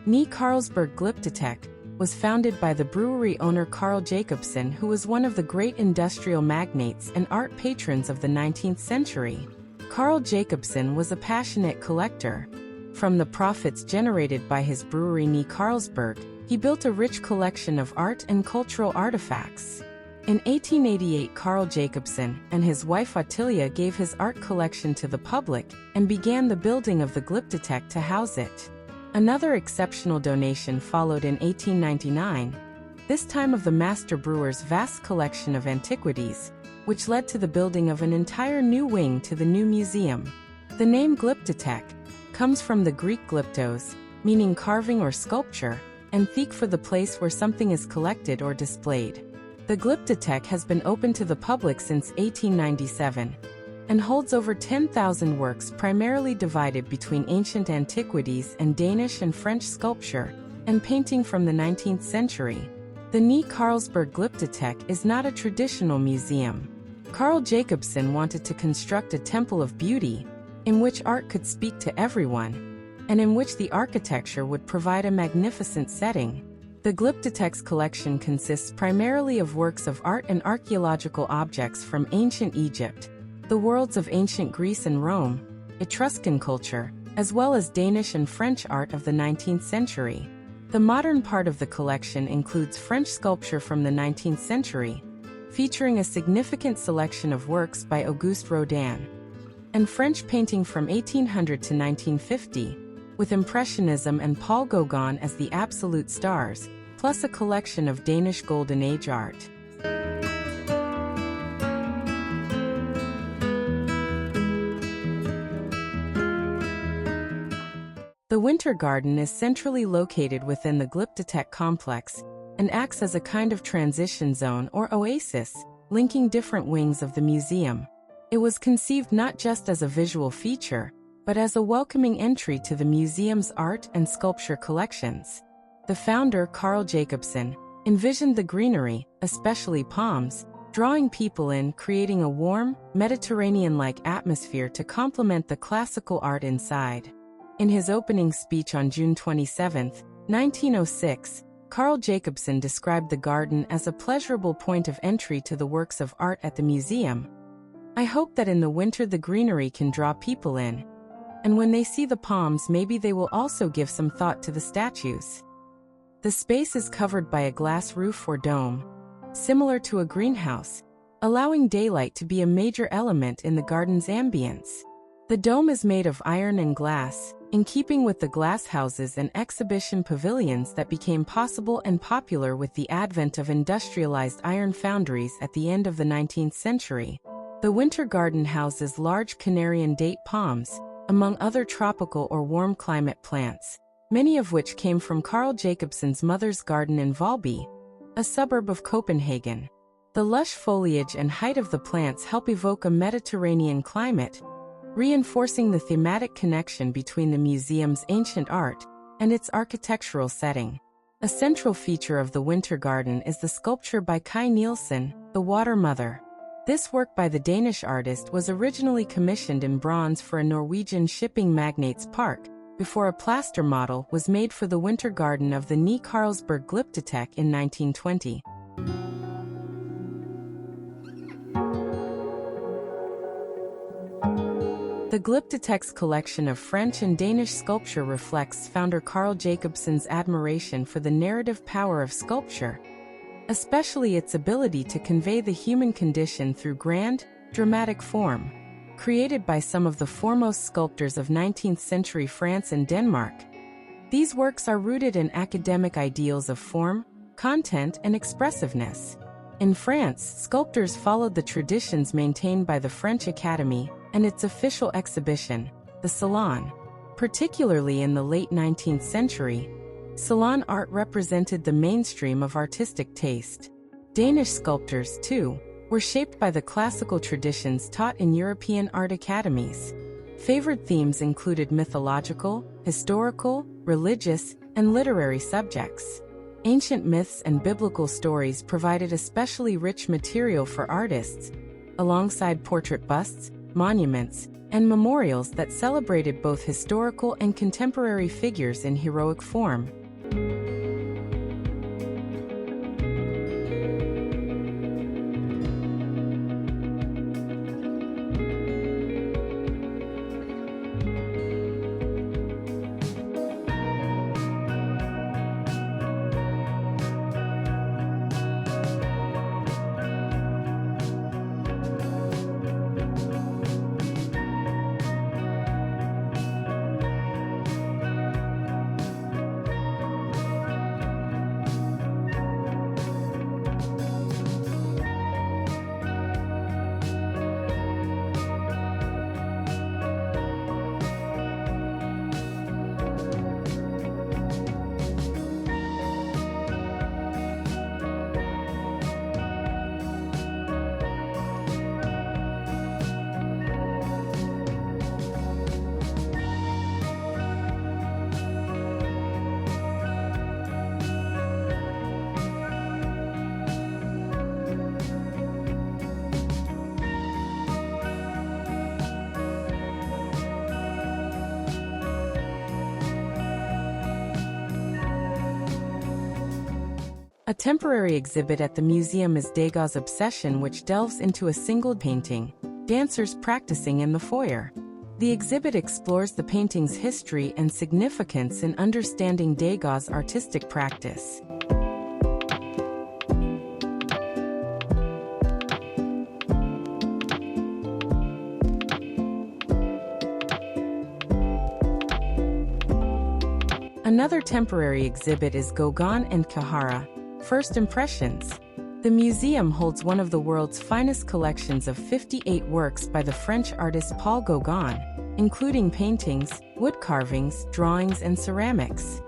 Nie Carlesberg Glyptotek, was founded by the brewery owner Carl Jacobsen, who was one of the great industrial magnates and art patrons of the 19th century. Carl Jacobsen was a passionate collector. From the profits generated by his brewery Nie Carlsberg, he built a rich collection of art and cultural artifacts. In 1888, Carl Jacobsen and his wife Ottilia gave his art collection to the public and began the building of the Glyptotek to house it. Another exceptional donation followed in 1899, this time of the master brewer's vast collection of antiquities, which led to the building of an entire new wing to the new museum. The name Glyptotek comes from the Greek glyptos, meaning carving or sculpture, and thek for the place where something is collected or displayed. The Glyptotek has been open to the public since 1897 and holds over 10,000 works primarily divided between ancient antiquities and Danish and French sculpture and painting from the 19th century. The Nie Carlsberg Glyptotek is not a traditional museum. Carl Jacobsen wanted to construct a temple of beauty, in which art could speak to everyone, and in which the architecture would provide a magnificent setting. The Glyptotek's collection consists primarily of works of art and archaeological objects from ancient Egypt, the worlds of ancient Greece and Rome, Etruscan culture, as well as Danish and French art of the 19th century. The modern part of the collection includes French sculpture from the 19th century, featuring a significant selection of works by Auguste Rodin, and French painting from 1800 to 1950, with Impressionism and Paul Gauguin as the absolute stars, plus a collection of Danish Golden Age art. The Winter Garden is centrally located within the Glyptotek complex and acts as a kind of transition zone or oasis, linking different wings of the museum. It was conceived not just as a visual feature, but as a welcoming entry to the museum's art and sculpture collections. The founder, Carl Jacobsen, envisioned the greenery, especially palms, drawing people in, creating a warm, Mediterranean-like atmosphere to complement the classical art inside. In his opening speech on June 27, 1906, Carl Jacobsen described the garden as a pleasurable point of entry to the works of art at the museum. "I hope that in the winter the greenery can draw people in, and when they see the palms maybe they will also give some thought to the statues." The space is covered by a glass roof or dome, similar to a greenhouse, allowing daylight to be a major element in the garden's ambience. The dome is made of iron and glass, in keeping with the glass houses and exhibition pavilions that became possible and popular with the advent of industrialized iron foundries at the end of the 19th century. The Winter Garden houses large Canarian date palms, among other tropical or warm climate plants, many of which came from Carl Jacobsen's mother's garden in Valby, a suburb of Copenhagen. The lush foliage and height of the plants help evoke a Mediterranean climate, reinforcing the thematic connection between the museum's ancient art and its architectural setting. A central feature of the Winter Garden is the sculpture by Kai Nielsen, the Water Mother. This work by the Danish artist was originally commissioned in bronze for a Norwegian shipping magnate's park, before a plaster model was made for the Winter Garden of the Nie Carlsberg Glyptotek in 1920. The Glyptotek's collection of French and Danish sculpture reflects founder Carl Jacobsen's admiration for the narrative power of sculpture, especially its ability to convey the human condition through grand, dramatic form. Created by some of the foremost sculptors of 19th century France and Denmark, these works are rooted in academic ideals of form, content, and expressiveness. In France, sculptors followed the traditions maintained by the French Academy and its official exhibition, the Salon. Particularly in the late 19th century, Salon art represented the mainstream of artistic taste. Danish sculptors, too, were shaped by the classical traditions taught in European art academies. Favored themes included mythological, historical, religious, and literary subjects. Ancient myths and biblical stories provided especially rich material for artists, alongside portrait busts, monuments, and memorials that celebrated both historical and contemporary figures in heroic form. A temporary exhibit at the museum is Degas' Obsession, which delves into a single painting, Dancers Practicing in the Foyer. The exhibit explores the painting's history and significance in understanding Degas' artistic practice. Another temporary exhibit is Gauguin and Kihara, First Impressions. The museum holds one of the world's finest collections of 58 works by the French artist Paul Gauguin, including paintings, wood carvings, drawings, and ceramics.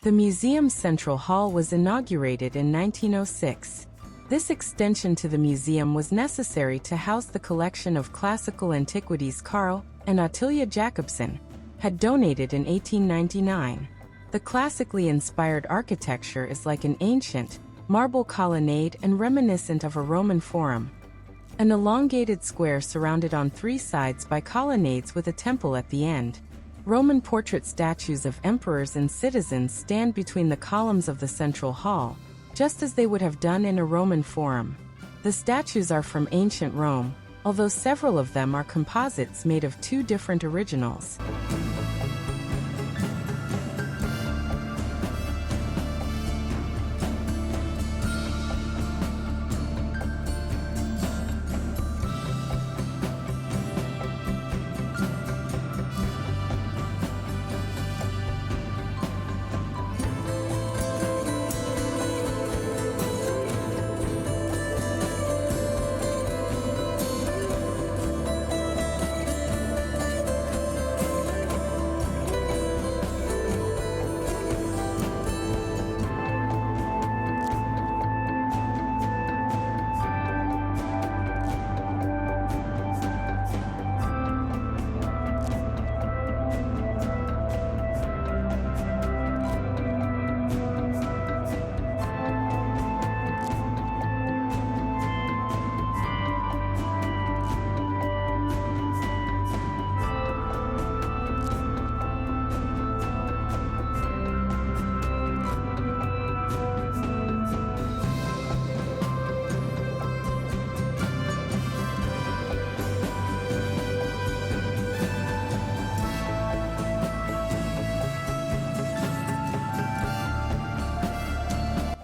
The museum's central hall was inaugurated in 1906. This extension to the museum was necessary to house the collection of classical antiquities Carl and Ottilia Jacobsen had donated in 1899. The classically inspired architecture is like an ancient, marble colonnade and reminiscent of a Roman forum. An elongated square surrounded on three sides by colonnades with a temple at the end. Roman portrait statues of emperors and citizens stand between the columns of the central hall, just as they would have done in a Roman forum. The statues are from ancient Rome, although several of them are composites made of two different originals.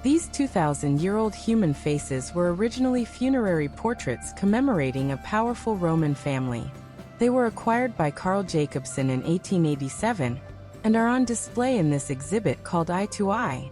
These 2,000-year-old human faces were originally funerary portraits commemorating a powerful Roman family. They were acquired by Carl Jacobsen in 1887 and are on display in this exhibit called Eye to Eye.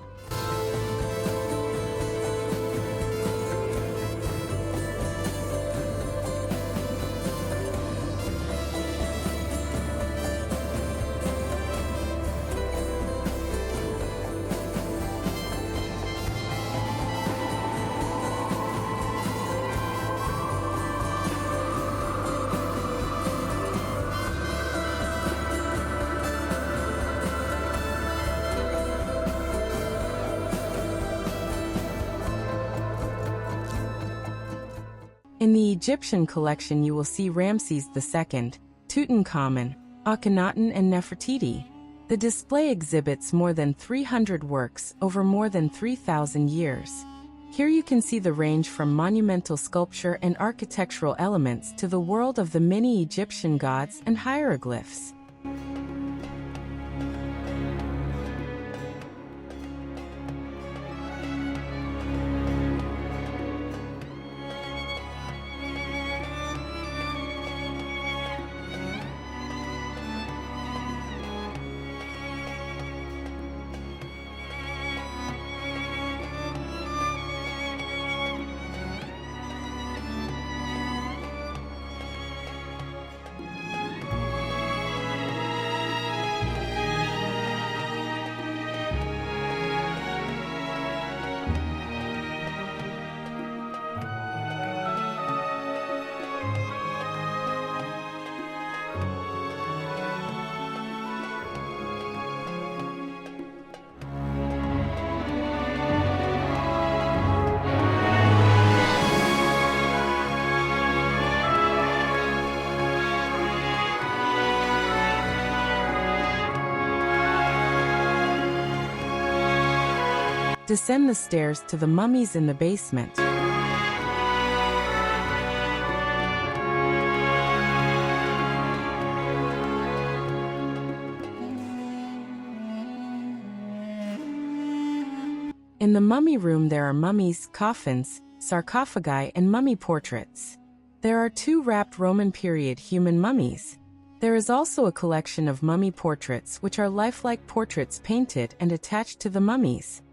Egyptian collection you will see Ramesses II, Tutankhamun, Akhenaten and Nefertiti. The display exhibits more than 300 works over more than 3,000 years. Here you can see the range from monumental sculpture and architectural elements to the world of the many Egyptian gods and hieroglyphs. Descend the stairs to the mummies in the basement. In the mummy room there are mummies, coffins, sarcophagi and mummy portraits. There are 2 wrapped Roman period human mummies. There is also a collection of mummy portraits which are lifelike portraits painted and attached to the mummies.